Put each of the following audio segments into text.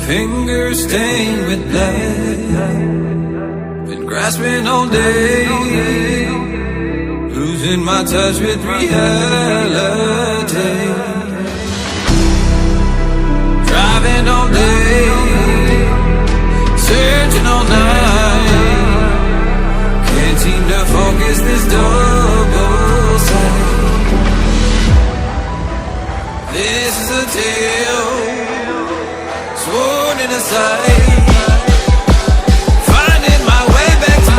Fingers stained with blood, been grasping all day, losing my touch with reality. Driving all day, searching all night, can't seem to focus this double sight. This is a tale sworn in a sight, finding my way back to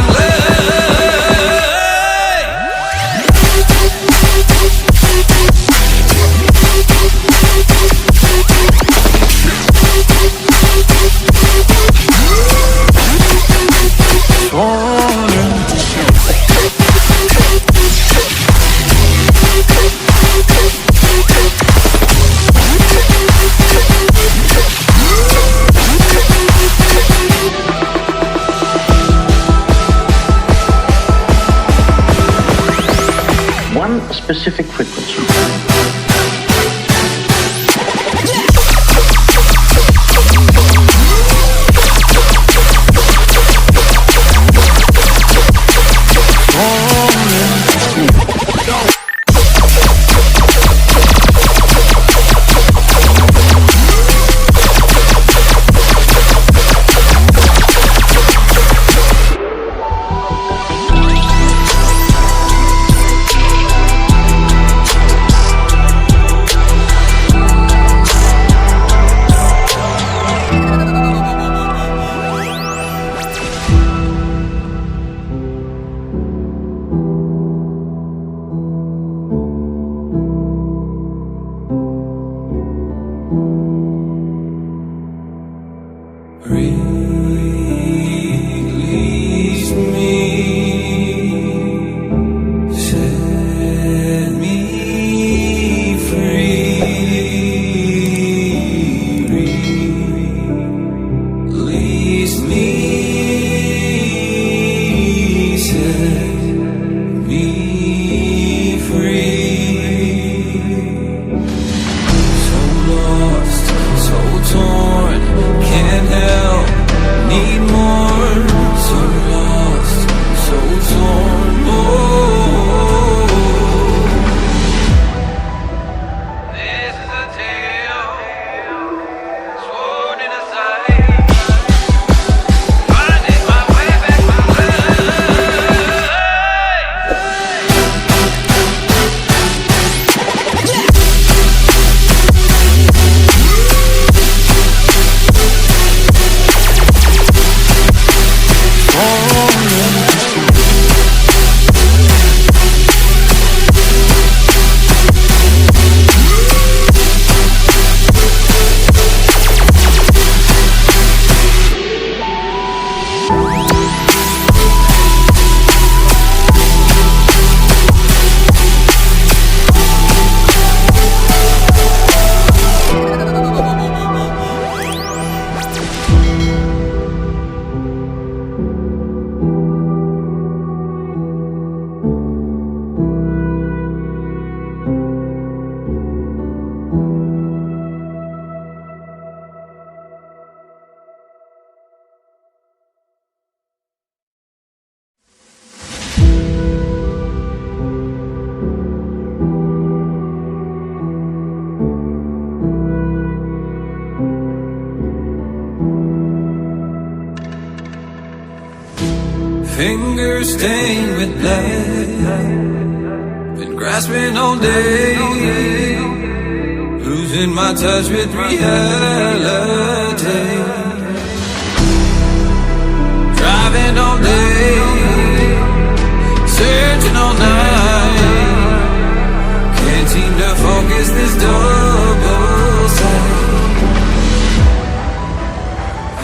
specific frequency. Release me, set me free. Release me, set me free. So lost, so torn, can't help, need more. So lost, so torn, oh. This is a tale sworn in a sight, finding my way back to fingers stained with blood, been grasping all day, losing my touch with reality. Driving all day, searching all night, can't seem to focus this double sight.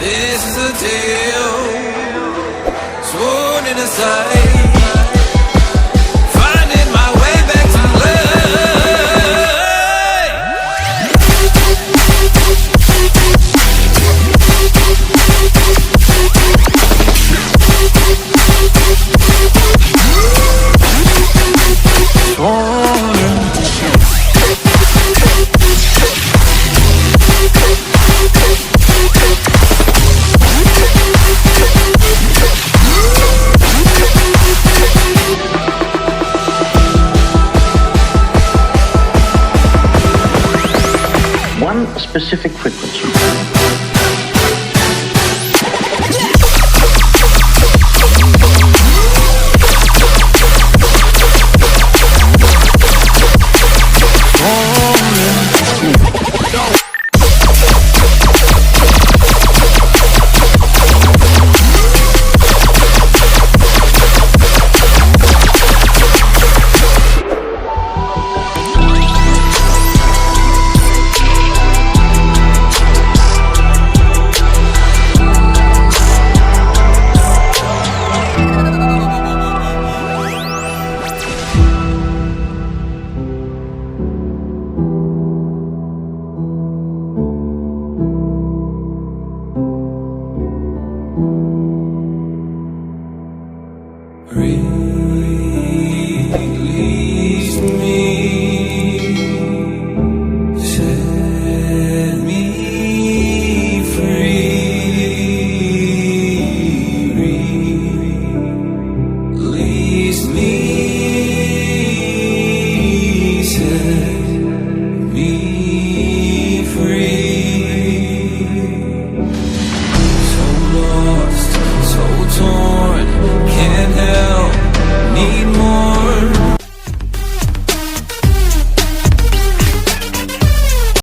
This is a tale sworn in a sight, specific for